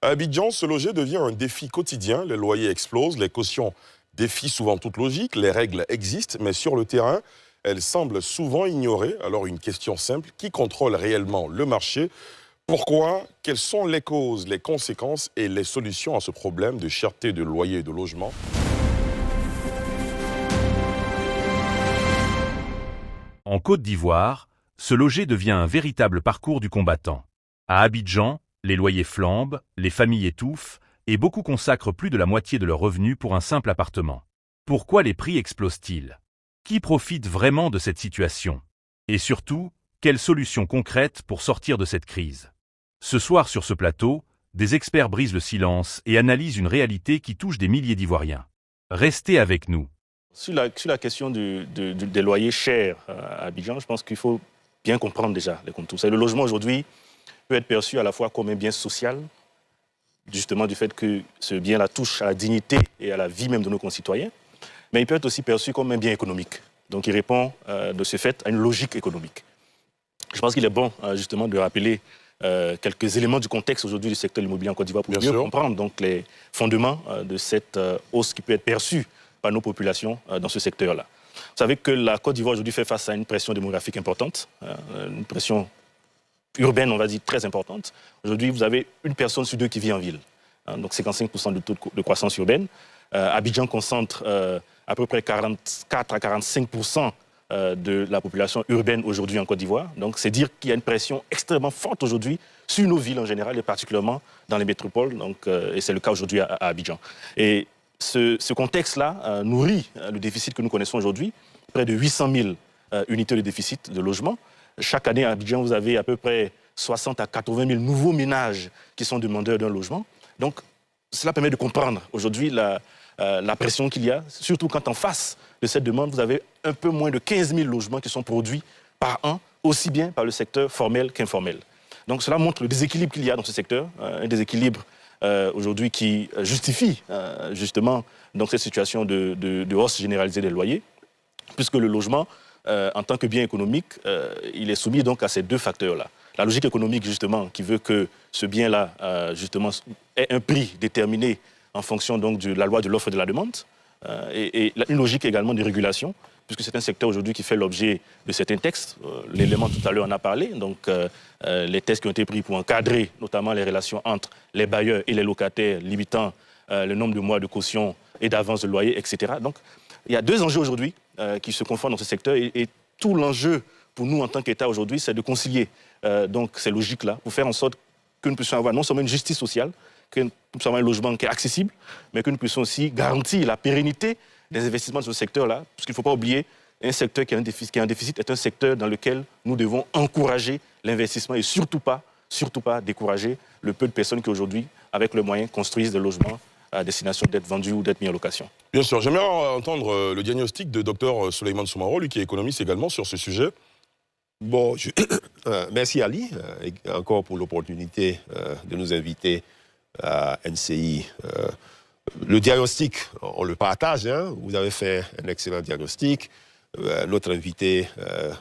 À Abidjan, se loger devient un défi quotidien. Les loyers explosent, les cautions défient souvent toute logique, les règles existent, mais sur le terrain, elles semblent souvent ignorées. Alors une question simple, qui contrôle réellement le marché? Pourquoi? Quelles sont les causes, les conséquences et les solutions à ce problème de cherté de loyer et de logement? En Côte d'Ivoire, se loger devient un véritable parcours du combattant. À Abidjan, les loyers flambent, les familles étouffent et beaucoup consacrent plus de la moitié de leurs revenus pour un simple appartement. Pourquoi les prix explosent-ils? Qui profite vraiment de cette situation? Et surtout, quelles solutions concrètes pour sortir de cette crise? Ce soir sur ce plateau, des experts brisent le silence et analysent une réalité qui touche des milliers d'Ivoiriens. Restez avec nous. Sur la question des loyers chers à Abidjan, je pense qu'il faut bien comprendre déjà les contours. Le logement aujourd'hui peut être perçu à la fois comme un bien social, justement du fait que ce bien-là touche à la dignité et à la vie même de nos concitoyens, mais il peut être aussi perçu comme un bien économique. Donc il répond de ce fait à une logique économique. Je pense qu'il est bon justement de rappeler quelques éléments du contexte aujourd'hui du secteur immobilier en Côte d'Ivoire pour mieux comprendre donc, les fondements de cette hausse qui peut être perçue par nos populations dans ce secteur-là. Vous savez que la Côte d'Ivoire aujourd'hui fait face à une pression démographique importante, une pression urbaine, on va dire, très importante. Aujourd'hui, vous avez une personne sur deux qui vit en ville, donc 55% de taux de croissance urbaine. Abidjan concentre à peu près 44 à 45% de la population urbaine aujourd'hui en Côte d'Ivoire. Donc, c'est dire qu'il y a une pression extrêmement forte aujourd'hui sur nos villes en général et particulièrement dans les métropoles. Donc, et c'est le cas aujourd'hui à Abidjan. Et ce contexte-là nourrit le déficit que nous connaissons aujourd'hui, près de 800 000 unités de déficit de logement. Chaque année à Abidjan, vous avez à peu près 60 à 80 000 nouveaux ménages qui sont demandeurs d'un logement. Donc, cela permet de comprendre aujourd'hui la pression qu'il y a, surtout quand en face de cette demande, vous avez un peu moins de 15 000 logements qui sont produits par an, aussi bien par le secteur formel qu'informel. Donc, cela montre le déséquilibre qu'il y a dans ce secteur, un déséquilibre aujourd'hui qui justifie justement donc, cette situation de hausse généralisée des loyers, puisque le logement, en tant que bien économique, il est soumis donc à ces deux facteurs-là. La logique économique, justement, qui veut que ce bien-là, justement, ait un prix déterminé en fonction donc, de la loi de l'offre et de la demande, et une logique également de régulation, puisque c'est un secteur aujourd'hui qui fait l'objet de certains textes. L'élément tout à l'heure en a parlé, donc les textes qui ont été pris pour encadrer notamment les relations entre les bailleurs et les locataires, limitant le nombre de mois de caution et d'avance de loyer, etc. Donc, il y a deux enjeux aujourd'hui qui se confondent dans ce secteur et tout l'enjeu pour nous en tant qu'État aujourd'hui, c'est de concilier donc ces logiques-là pour faire en sorte que nous puissions avoir non seulement une justice sociale, que nous puissions avoir un logement qui est accessible, mais que nous puissions aussi garantir la pérennité des investissements dans ce secteur-là, parce qu'il ne faut pas oublier, un secteur qui a un déficit est un secteur dans lequel nous devons encourager l'investissement et surtout pas décourager le peu de personnes qui aujourd'hui, avec le moyen, construisent des logements à destination d'être vendus ou d'être mis en location. Bien sûr, j'aimerais entendre le diagnostic de Dr Souleymane Soumaro, lui qui est économiste également sur ce sujet. Bon, merci Ali, encore pour l'opportunité de nous inviter à NCI. Le diagnostic, on le partage, hein. Vous avez fait un excellent diagnostic. Notre invité,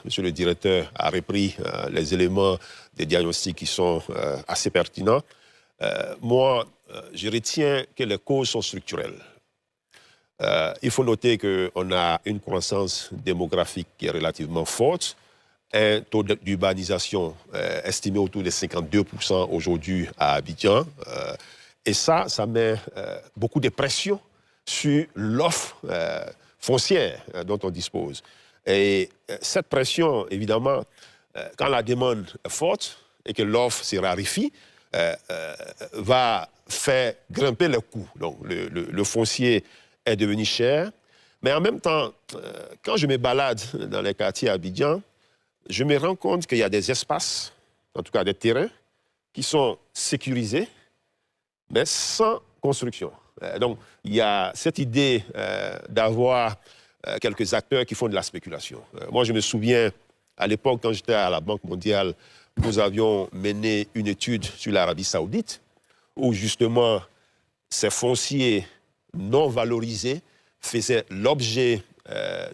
monsieur le directeur, a repris les éléments des diagnostics qui sont assez pertinents. Moi, je retiens que les causes sont structurelles. Il faut noter qu'on a une croissance démographique qui est relativement forte, un taux d'urbanisation estimé autour de 52% aujourd'hui à Abidjan. Et ça met beaucoup de pression sur l'offre foncière dont on dispose. Et cette pression, évidemment, quand la demande est forte et que l'offre se raréfie, va faire grimper les coûts. Donc, le foncier est devenu cher. Mais en même temps, quand je me balade dans les quartiers à Abidjan, je me rends compte qu'il y a des espaces, en tout cas des terrains, qui sont sécurisés, mais sans construction. Donc, il y a cette idée d'avoir quelques acteurs qui font de la spéculation. Moi, je me souviens, à l'époque, quand j'étais à la Banque mondiale, nous avions mené une étude sur l'Arabie saoudite, où justement, ces fonciers non valorisés faisaient l'objet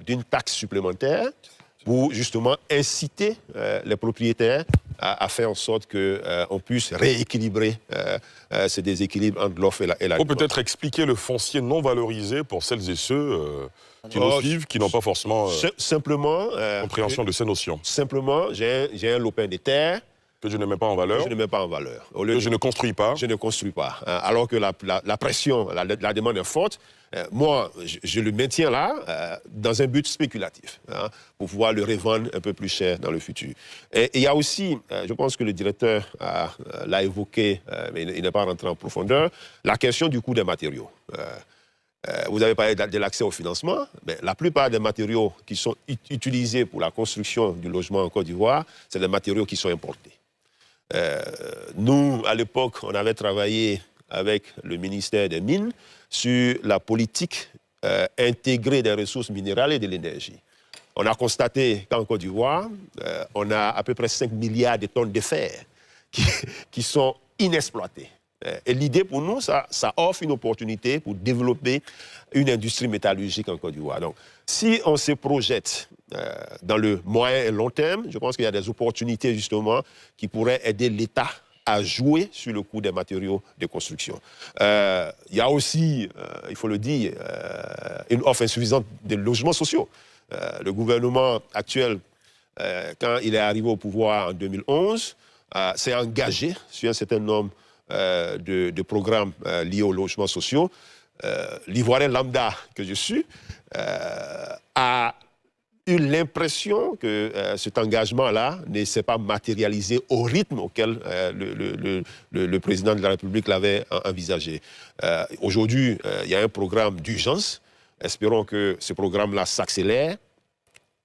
d'une taxe supplémentaire pour justement inciter les propriétaires à faire en sorte qu'on puisse rééquilibrer ces déséquilibres entre l'offre et la Il faut demande. peut-être expliquer le foncier non valorisé pour celles et ceux qui nous suivent, qui n'ont pas forcément Simplement, compréhension de ces notions. simplement, j'ai un lopin de terre Que je ne mets pas en valeur, que je ne mets pas en valeur. Au lieu que de- je ne construis pas. je ne construis pas. Alors que la pression, la demande est forte, moi, je le maintiens là dans un but spéculatif, pour pouvoir le revendre un peu plus cher dans le futur. Et il y a aussi, je pense que le directeur l'a évoqué, mais il n'est pas rentré en profondeur, la question du coût des matériaux. Vous avez parlé de l'accès au financement, mais la plupart des matériaux qui sont utilisés pour la construction du logement en Côte d'Ivoire, c'est des matériaux qui sont importés. Nous, à l'époque, on avait travaillé avec le ministère des Mines sur la politique intégrée des ressources minérales et de l'énergie. On a constaté qu'en Côte d'Ivoire, on a à peu près 5 milliards de tonnes de fer qui sont inexploitées. Et l'idée pour nous, ça offre une opportunité pour développer une industrie métallurgique en Côte d'Ivoire. Donc, si on se projette dans le moyen et long terme, je pense qu'il y a des opportunités justement qui pourraient aider l'État à jouer sur le coût des matériaux de construction. Il y a aussi, il faut le dire, une offre insuffisante de logements sociaux. Le gouvernement actuel, quand il est arrivé au pouvoir en 2011, s'est engagé sur un certain nombre de programmes liés aux logements sociaux. L'Ivoirien lambda que je suis a eu l'impression que cet engagement-là ne s'est pas matérialisé au rythme auquel le président de la République l'avait envisagé. Aujourd'hui, il y a un programme d'urgence. Espérons que ce programme-là s'accélère.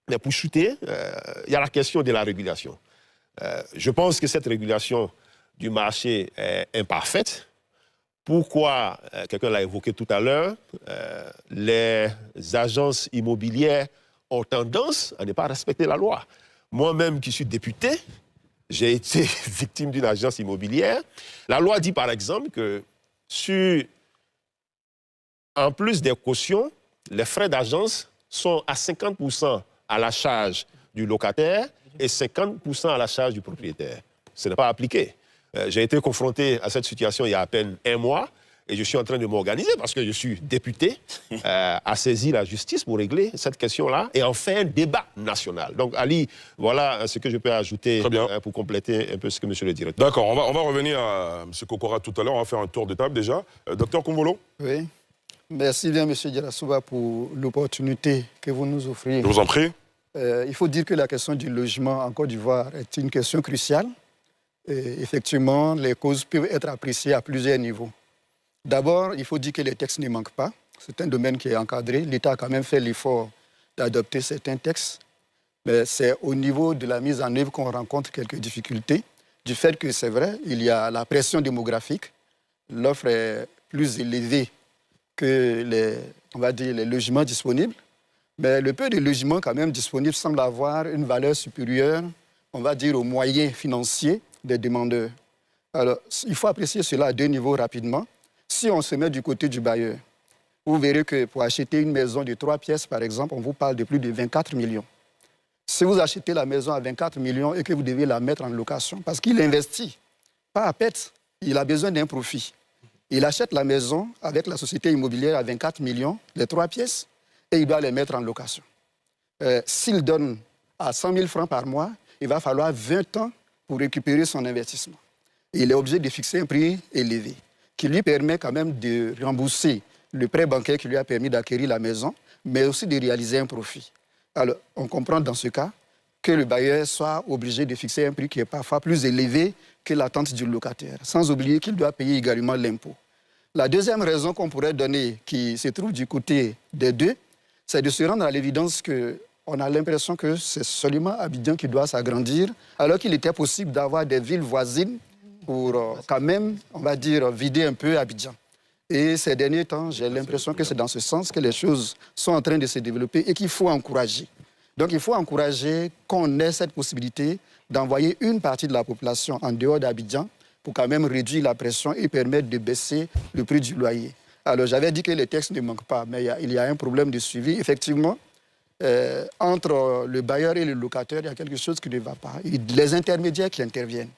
Mais pour chuter, il y a la question de la régulation. Je pense que cette régulation du marché est imparfaite. Pourquoi, quelqu'un l'a évoqué tout à l'heure, les agences immobilières ont tendance à ne pas respecter la loi. Moi-même qui suis député, j'ai été victime d'une agence immobilière. La loi dit par exemple que en plus des cautions, les frais d'agence sont à 50% à la charge du locataire et 50% à la charge du propriétaire. Ce n'est pas appliqué. J'ai été confronté à cette situation il y a à peine un mois et je suis en train de m'organiser parce que je suis député à saisir la justice pour régler cette question-là et en faire un débat national. Donc Ali, voilà ce que je peux ajouter pour compléter un peu ce que monsieur le directeur. D'accord, on va revenir à M. Kokora tout à l'heure, on va faire un tour de table déjà. Docteur Kumvolo. Oui, merci bien M. Djarasouba pour l'opportunité que vous nous offrez. Je vous en prie. Il faut dire que la question du logement en Côte d'Ivoire est une question cruciale. Et effectivement, les causes peuvent être appréciées à plusieurs niveaux. D'abord, il faut dire que les textes ne manquent pas. C'est un domaine qui est encadré. L'État a quand même fait l'effort d'adopter certains textes. Mais c'est au niveau de la mise en œuvre qu'on rencontre quelques difficultés. Du fait que, c'est vrai, il y a la pression démographique. L'offre est plus élevée que les logements disponibles. Mais le peu de logements quand même disponibles semble avoir une valeur supérieure, on va dire, aux moyens financiers des demandeurs. Alors, il faut apprécier cela à deux niveaux rapidement. Si on se met du côté du bailleur, vous verrez que pour acheter une maison de 3 pièces, par exemple, on vous parle de plus de 24 millions. Si vous achetez la maison à 24 millions et que vous devez la mettre en location, parce qu'il investit, pas à pète, il a besoin d'un profit. Il achète la maison avec la société immobilière à 24 millions, les 3 pièces, et il doit les mettre en location. S'il donne à 100 000 francs par mois, il va falloir 20 ans pour récupérer son investissement. Il est obligé de fixer un prix élevé, qui lui permet quand même de rembourser le prêt bancaire qui lui a permis d'acquérir la maison, mais aussi de réaliser un profit. Alors, on comprend dans ce cas que le bailleur soit obligé de fixer un prix qui est parfois plus élevé que l'attente du locataire, sans oublier qu'il doit payer également l'impôt. La deuxième raison qu'on pourrait donner, qui se trouve du côté des deux, c'est de se rendre à l'évidence qu'on a l'impression que c'est seulement Abidjan qui doit s'agrandir, alors qu'il était possible d'avoir des villes voisines pour quand même, on va dire, vider un peu Abidjan. Et ces derniers temps, j'ai l'impression que c'est dans ce sens que les choses sont en train de se développer et qu'il faut encourager. Donc il faut encourager qu'on ait cette possibilité d'envoyer une partie de la population en dehors d'Abidjan pour quand même réduire la pression et permettre de baisser le prix du loyer. Alors j'avais dit que les textes ne manquent pas, mais il y a un problème de suivi. Effectivement, entre le bailleur et le locataire, il y a quelque chose qui ne va pas. Les intermédiaires qui interviennent,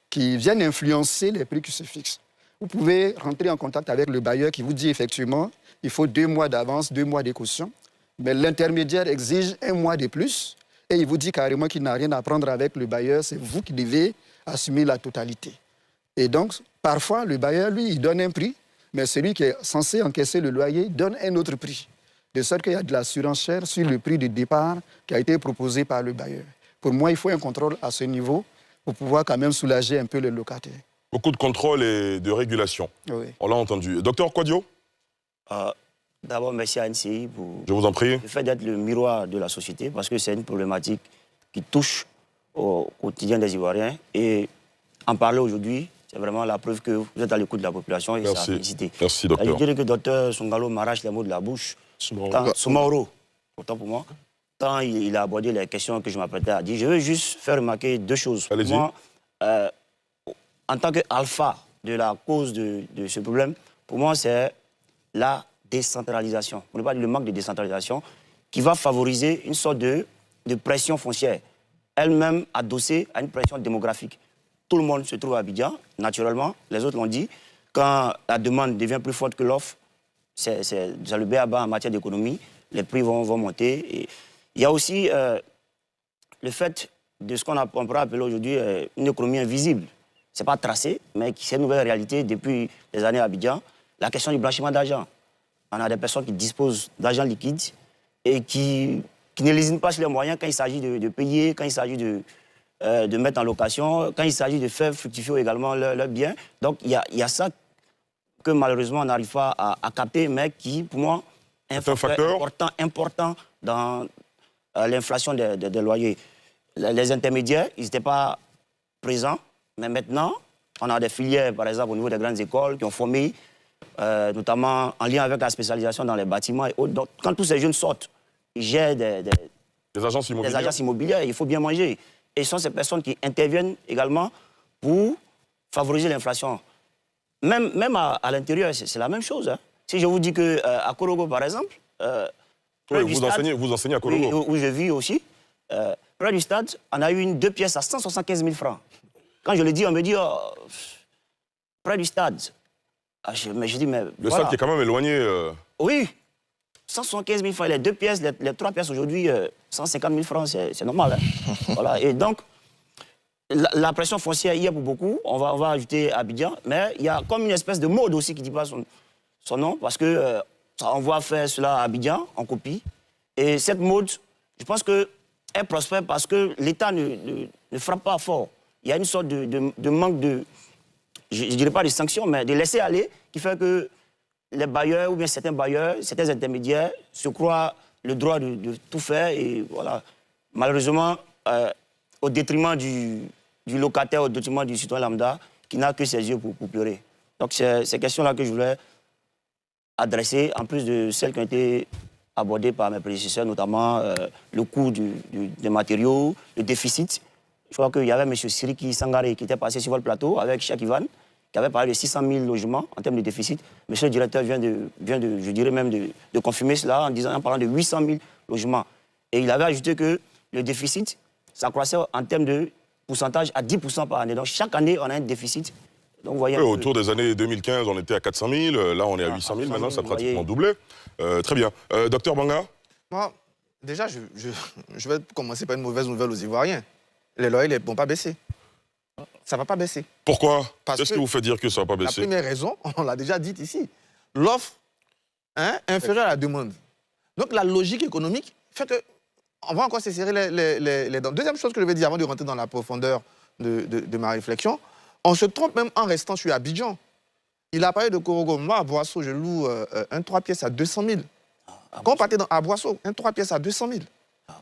qui viennent influencer les prix qui se fixent. Vous pouvez rentrer en contact avec le bailleur qui vous dit effectivement, il faut 2 mois d'avance, 2 mois de caution, mais l'intermédiaire exige 1 mois de plus et il vous dit carrément qu'il n'a rien à prendre avec le bailleur, c'est vous qui devez assumer la totalité. Et donc, parfois, le bailleur, lui, il donne un prix, mais celui qui est censé encaisser le loyer donne un autre prix. De sorte qu'il y a de la surenchère sur le prix de départ qui a été proposé par le bailleur. Pour moi, il faut un contrôle à ce niveau pour pouvoir quand même soulager un peu les locataires. Beaucoup de contrôle et de régulation. Oui. On l'a entendu. Docteur Kouadio, D'abord, merci à NCI pour je vous en prie. le fait d'être le miroir de la société, parce que c'est une problématique qui touche au quotidien des Ivoiriens. Et en parler aujourd'hui, c'est vraiment la preuve que vous êtes à l'écoute de la population et ça a félicité. Merci, Je docteur. dirais que le docteur Songalo m'arrache les mots de la bouche. Soumaoro, autant pour moi. Tant il a abordé les questions que je m'apprêtais à dire. Je veux juste faire remarquer 2 choses. Allez-y. Moi, en tant qu'alpha de la cause de ce problème, pour moi, c'est la décentralisation. On ne parle pas du manque de décentralisation qui va favoriser une sorte de pression foncière, elle-même adossée à une pression démographique. Tout le monde se trouve à Abidjan, naturellement, les autres l'ont dit. Quand la demande devient plus forte que l'offre, c'est le b.a.-ba en matière d'économie, les prix vont monter. Et il y a aussi le fait de ce qu'on pourrait appeler aujourd'hui une économie invisible. Ce n'est pas tracé, mais c'est une nouvelle réalité depuis des années à Abidjan. La question du blanchiment d'argent. On a des personnes qui disposent d'argent liquide et qui ne lésinent pas sur les moyens quand il s'agit de payer, quand il s'agit de mettre en location, quand il s'agit de faire fructifier également leurs biens. Donc il y a ça que malheureusement on n'arrive pas à capter, mais qui, pour moi, est un facteur important dans l'inflation des loyers. Les intermédiaires, ils n'étaient pas présents, mais maintenant, on a des filières, par exemple, au niveau des grandes écoles, qui ont formé, notamment en lien avec la spécialisation dans les bâtiments et autres. Donc, quand tous ces jeunes sortent, ils gèrent des agences immobilières. Des agences immobilières, il faut bien manger. Et ce sont ces personnes qui interviennent également pour favoriser l'inflation. Même à l'intérieur, c'est la même chose. Hein. Si je vous dis qu'à Korogo, par exemple... oui, vous enseignez à Korogo. Oui, où je vis aussi. Près du stade, on a eu 2 pièces à 175 000 francs. Quand je le dis, on me dit, près du stade. Mais je dis, mais le stade qui est quand même éloigné. Oui, 175 000 francs, les 2 pièces, les 3 pièces aujourd'hui, 150 000 francs, c'est normal. Hein. Voilà. Et donc, la pression foncière y est pour beaucoup. On va ajouter Abidjan, mais il y a comme une espèce de mode aussi qui ne dit pas son nom, parce que on va faire cela à Abidjan, en copie. Et cette mode, je pense qu'elle prospère parce que l'État ne frappe pas fort. Il y a une sorte de manque de, je ne dirais pas de sanctions, mais de laisser aller, qui fait que les bailleurs, ou bien certains bailleurs, certains intermédiaires, se croient le droit de tout faire. Et voilà, malheureusement, au détriment du locataire, au détriment du citoyen lambda, qui n'a que ses yeux pour pleurer. Donc c'est ces questions-là que je voulais adresser, en plus de celles qui ont été abordées par mes prédécesseurs, notamment le coût des matériaux, le déficit. Je crois qu'il y avait M. Siriki Sangaré qui était passé sur votre plateau avec Cheikh Ivan, qui avait parlé de 600 000 logements en termes de déficit. Monsieur le directeur vient de je dirais même de confirmer cela en parlant de 800 000 logements. Et il avait ajouté que le déficit s'accroissait en termes de pourcentage à 10% par année. Donc chaque année, on a un déficit. Donc, vous voyez autour des années 2015, on était à 400 000. Là, on est à 800 000. Maintenant, ça a pratiquement doublé. Très bien. Docteur Banga? Moi, déjà, je vais commencer par une mauvaise nouvelle aux Ivoiriens. Les loyers ne vont pas baisser. Ça ne va pas baisser. Pourquoi? Qu'est-ce qui vous fait dire que ça ne va pas baisser? La première raison, on l'a déjà dit ici, l'offre inférieure à la demande. Donc la logique économique fait qu'on va encore se serrer les dents. Deuxième chose que je vais dire avant de rentrer dans la profondeur de ma réflexion, on se trompe même en restant sur Abidjan. Il a parlé de Korogo. Moi, à Boisseau, je loue un 3 pièces à 200 000. Quand on partait à Boisseau, un 3 pièces à 200 000.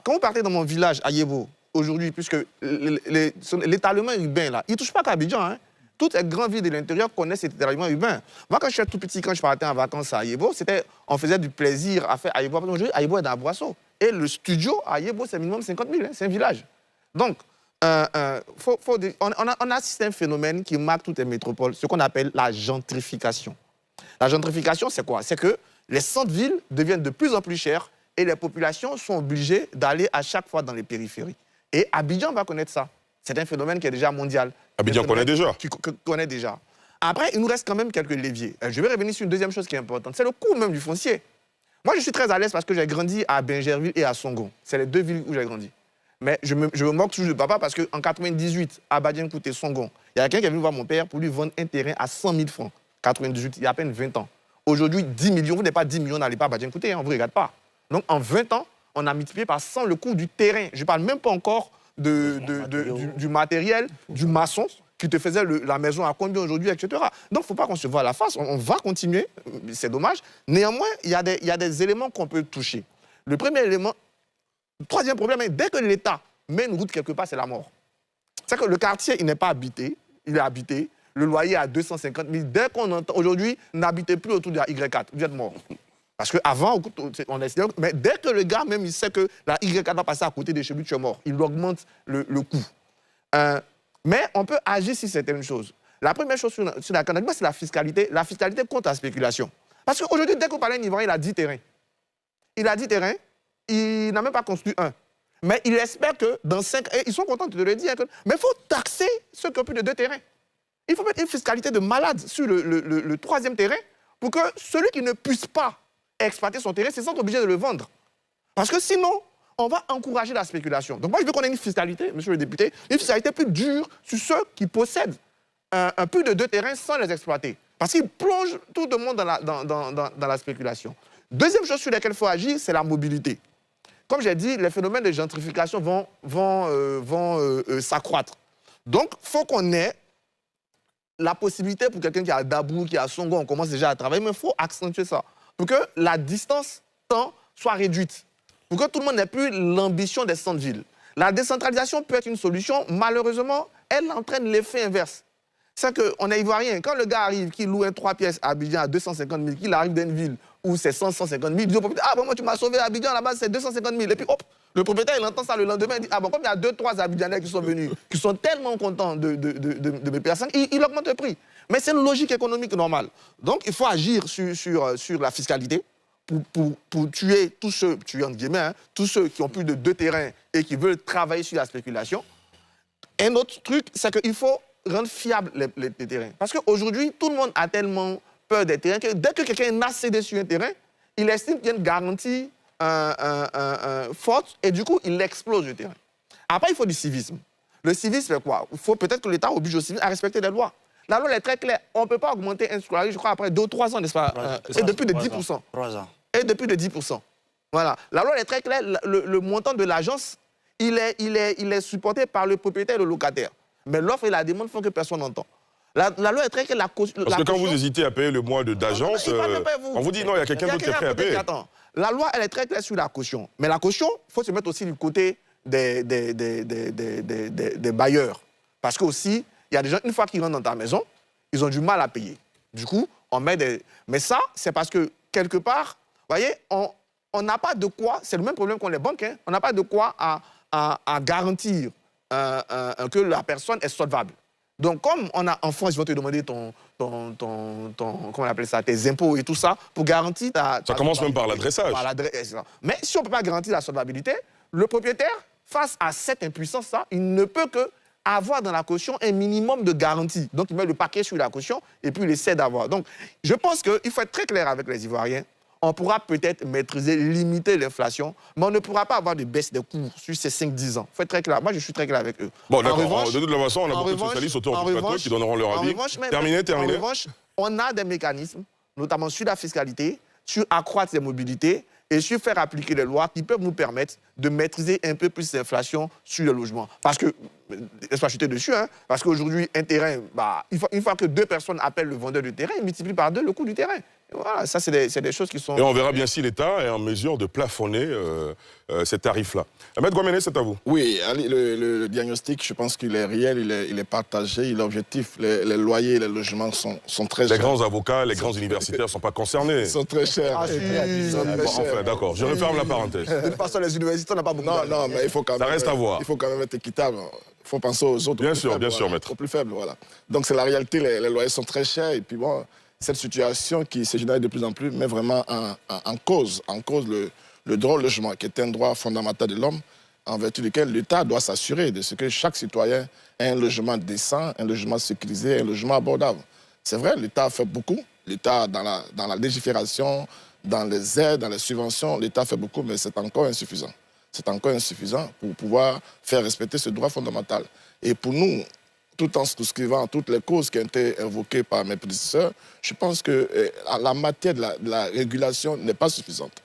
Quand on partait dans mon village, à Yebo, aujourd'hui, puisque l'étalement urbain, là, il ne touche pas qu'à Abidjan. Hein. Toutes les grandes villes de l'intérieur connaissent cet étalement urbain. Moi, quand je suis tout petit, quand je partais en vacances à Ayebo, on faisait du plaisir à faire Ayebo. Aujourd'hui, Ayebo est dans Boisseau. Et le studio à Ayebo, c'est minimum 50 000. Hein, c'est un village. Donc, on assiste à un phénomène qui marque toutes les métropoles, ce qu'on appelle la gentrification. La gentrification, c'est quoi? C'est que les centres-villes deviennent de plus en plus chers et les populations sont obligées d'aller à chaque fois dans les périphéries. Et Abidjan va connaître ça. C'est un phénomène qui est déjà mondial. Abidjan connaît déjà. Qui connaît déjà. Après, il nous reste quand même quelques leviers. Je vais revenir sur une deuxième chose qui est importante. C'est le coût même du foncier. Moi, je suis très à l'aise parce que j'ai grandi à Bingerville et à Songon. C'est les deux villes où j'ai grandi. Mais je me moque toujours de papa parce qu'en 98, à Badian-Kouté, Songon, il y a quelqu'un qui est venu voir mon père pour lui vendre un terrain à 100 000 francs. 98, il y a à peine 20 ans. Aujourd'hui, 10 millions, vous n'avez pas 10 millions, n'allez pas à Badian-Kouté, on ne vous regarde pas. Donc, en 20 ans, on a multiplié par 100 le coût du terrain. Je ne parle même pas encore du matériel, du maçon, qui te faisait la maison à combien aujourd'hui, etc. Donc, il ne faut pas qu'on se voie à la face. On va continuer, c'est dommage. Néanmoins, il y a des éléments qu'on peut toucher. Le premier élément, le troisième problème, dès que l'État met une route quelque part, c'est la mort. C'est que le quartier, il n'est pas habité, il est habité. Le loyer est à 250 000. Dès qu'on entend, aujourd'hui, n'habitez plus autour de la Y4, vous êtes mort. Parce qu'avant, on essayait, mais dès que le gars, même, il sait que la Y4 va passer à côté de chez lui, tu es mort. Il augmente le coût. Mais on peut agir sur certaines choses. La première chose sur la Canada, c'est la fiscalité. La fiscalité contre la spéculation. Parce qu'aujourd'hui, dès qu'on parle d'un Ivoirien, il a 10 terrains. Il a 10 terrains, il n'a même pas construit un. Mais il espère que dans 5 ans, ils sont contents de te le dire, mais il faut taxer ceux qui ont plus de 2 terrains. Il faut mettre une fiscalité de malade sur le troisième terrain pour que celui qui ne puisse pas exploiter son terrain se sente obligé de le vendre. Parce que sinon, on va encourager la spéculation. Donc moi, je veux qu'on ait une fiscalité, monsieur le député, une fiscalité plus dure sur ceux qui possèdent un plus de 2 terrains sans les exploiter. Parce qu'ils plongent tout le monde dans la spéculation. Deuxième chose sur laquelle il faut agir, c'est la mobilité. Comme j'ai dit, les phénomènes de gentrification vont s'accroître. Donc, il faut qu'on ait la possibilité pour quelqu'un qui a Dabou, qui a Songo, on commence déjà à travailler, mais il faut accentuer ça. Pour que la distance temps soit réduite. Pour que tout le monde n'ait plus l'ambition des centres-villes. La décentralisation peut être une solution. Malheureusement, elle entraîne l'effet inverse. C'est qu'on est ivoirien. Quand le gars arrive, qui loue un 3 pièces à Abidjan à 250 000, qu'il arrive d'une ville où c'est 150 000, il dit au propriétaire, ah bon, moi tu m'as sauvé à Abidjan, là-bas c'est 250 000. Et puis hop, le propriétaire il entend ça le lendemain, il dit, ah bon, comme il y a 2-3 Abidjanais qui sont venus, qui sont tellement contents de mes personnes, il augmente le prix. Mais c'est une logique économique normale. Donc il faut agir sur la fiscalité pour tuer tous ceux, tuer entre guillemets, hein, tous ceux qui ont plus de 2 terrains et qui veulent travailler sur la spéculation. Un autre truc, c'est qu'il faut rendre fiables les terrains. Parce qu'aujourd'hui, tout le monde a tellement peur des terrains que dès que quelqu'un a cédé sur un terrain, il estime qu'il y a une garantie forte et du coup, il explose le terrain. Après, il faut du civisme. Le civisme, c'est quoi? Il faut peut-être que l'État oblige aussi à respecter les lois. La loi est très claire. On ne peut pas augmenter un scolaire, je crois, après 2 ou 3 ans, n'est-ce pas? Et depuis de 10%. 3 ans. Et depuis de 10%. Voilà. La loi est très claire. Le montant de l'agence, il est supporté par le propriétaire et le locataire. Mais l'offre et la demande font que personne n'entend. La loi est très claire. Parce que quand vous hésitez à payer le mois d'agence, on vous dit non, il y a quelqu'un d'autre qui est prêt à payer. La loi, elle est très claire sur la caution. Mais la caution, il faut se mettre aussi du côté des bailleurs. Parce que aussi, il y a des gens, une fois qu'ils rentrent dans ta maison, ils ont du mal à payer. Du coup, on met des... Mais ça, c'est parce que, quelque part, vous voyez, on n'a pas de quoi, c'est le même problème qu'ont les banques, hein, on n'a pas de quoi à garantir que la personne est solvable. Donc, comme on a en France, ils vont te demander comment on appelle ça, tes impôts et tout ça, pour garantir ta... Ça commence même par l'adressage. Mais si on ne peut pas garantir la solvabilité, le propriétaire, face à cette impuissance-là, il ne peut que avoir dans la caution un minimum de garantie. Donc, il met le paquet sur la caution et puis il essaie d'avoir. Donc, je pense qu'il faut être très clair avec les Ivoiriens. On pourra peut-être maîtriser, limiter l'inflation, mais on ne pourra pas avoir de baisse des cours sur ces 5-10 ans. Il faut être très clair. Moi, je suis très clair avec eux. Bon, d'accord. De toute façon, on a beaucoup de socialistes autour du plateau qui donneront leur avis. Terminé. En revanche, on a des mécanismes, notamment sur la fiscalité, sur accroître les mobilités et sur faire appliquer les lois qui peuvent nous permettre de maîtriser un peu plus l'inflation sur le logement. Parce que, laisse-moi chuter dessus, hein, parce qu'aujourd'hui, un terrain, une fois que 2 personnes appellent le vendeur de terrain, il multiplie par 2 le coût du terrain. Et voilà, ça, c'est des choses qui sont... Et on verra bien si l'État est en mesure de plafonner ces tarifs-là. Maître Guaméné, c'est à vous. Oui, Ali, le diagnostic, je pense qu'il est réel, il est partagé, il est objectif. Les loyers et les logements sont très chers. Les grands avocats, les grands universitaires ne sont pas concernés. Ils sont très chers. Enfin, d'accord, je referme la parenthèse. De toute façon, les universités, on n'a pas beaucoup d'argent. Non, mais il faut quand même... Ça reste à voir. Il faut quand même être équitable. Il faut penser aux autres. Bien sûr, maître. Aux plus faibles, voilà. Donc, c'est la réalité, les loyers sont très chers. Et puis, bon, cette situation qui se génère de plus en plus met vraiment en cause le droit au logement, qui est un droit fondamental de l'homme, en vertu duquel l'État doit s'assurer de ce que chaque citoyen ait un logement décent, un logement sécurisé, un logement abordable. C'est vrai, l'État a fait beaucoup. L'État, dans la légifération, dans les aides, dans les subventions, l'État fait beaucoup, mais c'est encore insuffisant. C'est encore insuffisant pour pouvoir faire respecter ce droit fondamental. Et pour nous, tout en souscrivant toutes les causes qui ont été invoquées par mes prédécesseurs, je pense que la matière de la régulation n'est pas suffisante.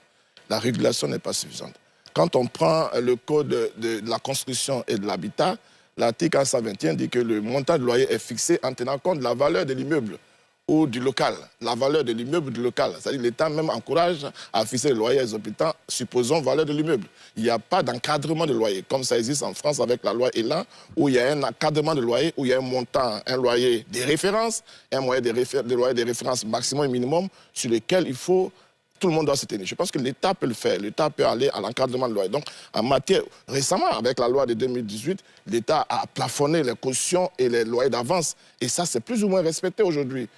La régulation n'est pas suffisante. Quand on prend le code de la construction et de l'habitat, l'article 121 dit que le montant de loyer est fixé en tenant compte de la valeur de l'immeuble ou du local, la valeur de l'immeuble du local. C'est-à-dire que l'État même encourage à fixer le loyer exorbitant, supposons valeur de l'immeuble. Il n'y a pas d'encadrement de loyer, comme ça existe en France avec la loi Elan, où il y a un encadrement de loyer, où il y a un montant, un loyer de référence, un moyen de loyer de référence maximum et minimum, sur lequel il faut... Tout le monde doit se tenir. Je pense que l'État peut le faire. L'État peut aller à l'encadrement de loyer. Donc, en matière, récemment, avec la loi de 2018, l'État a plafonné les cautions et les loyers d'avance. Et ça, c'est plus ou moins respecté aujourd'hui.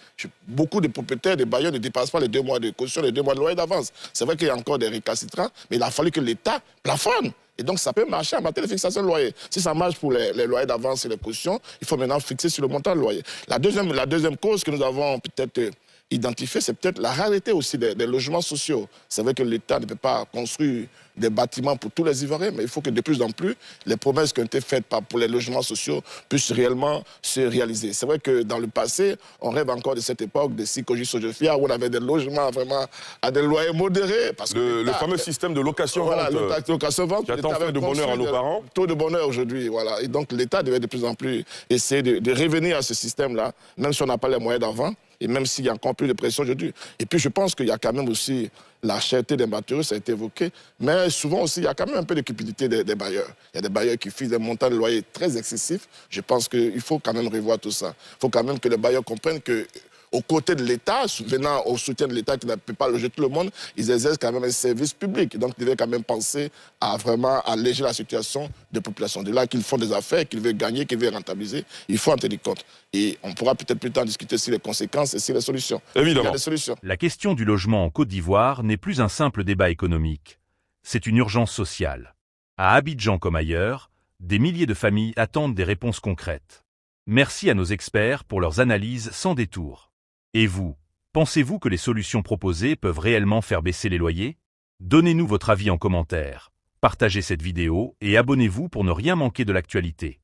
Beaucoup de propriétaires, de bailleurs ne dépassent pas les 2 mois de caution, les 2 mois de loyer d'avance. C'est vrai qu'il y a encore des récalcitrants, mais il a fallu que l'État plafonne. Et donc, ça peut marcher en matière de fixation de loyer. Si ça marche pour les loyers d'avance et les cautions, il faut maintenant fixer sur le montant de loyer. La deuxième cause que nous avons peut-être identifier, c'est peut-être la rareté aussi des logements sociaux. C'est vrai que l'État ne peut pas construire des bâtiments pour tous les Ivoiriens, mais il faut que de plus en plus, les promesses qui ont été faites pour les logements sociaux puissent réellement se réaliser. C'est vrai que dans le passé, on rêve encore de cette époque de Sikoji Sojofia, où on avait des logements vraiment à des loyers modérés. Parce que le fameux système de location-vente. Voilà, location-vente. Qui attend fait de bonheur à nos parents. Taux de bonheur aujourd'hui, voilà. Et donc l'État devait de plus en plus essayer de revenir à ce système-là, même si on n'a pas les moyens d'avant. Et même s'il y a encore plus de pression aujourd'hui. Et puis je pense qu'il y a quand même aussi la cherté des matériaux, ça a été évoqué. Mais souvent aussi, il y a quand même un peu de cupidité des bailleurs. Il y a des bailleurs qui fixent des montants de loyer très excessifs. Je pense qu'il faut quand même revoir tout ça. Il faut quand même que les bailleurs comprennent que aux côtés de l'État, venant au soutien de l'État qui ne peut pas loger tout le monde, ils exercent quand même un service public. Donc, ils devaient quand même penser à vraiment alléger la situation des populations. De là qu'ils font des affaires, qu'ils veulent gagner, qu'ils veulent rentabiliser, il faut en tenir compte. Et on pourra peut-être plus tard discuter sur les conséquences et sur les solutions. Évidemment. Il y a des solutions. La question du logement en Côte d'Ivoire n'est plus un simple débat économique. C'est une urgence sociale. À Abidjan comme ailleurs, des milliers de familles attendent des réponses concrètes. Merci à nos experts pour leurs analyses sans détour. Et vous, pensez-vous que les solutions proposées peuvent réellement faire baisser les loyers? Donnez-nous votre avis en commentaire, partagez cette vidéo et abonnez-vous pour ne rien manquer de l'actualité.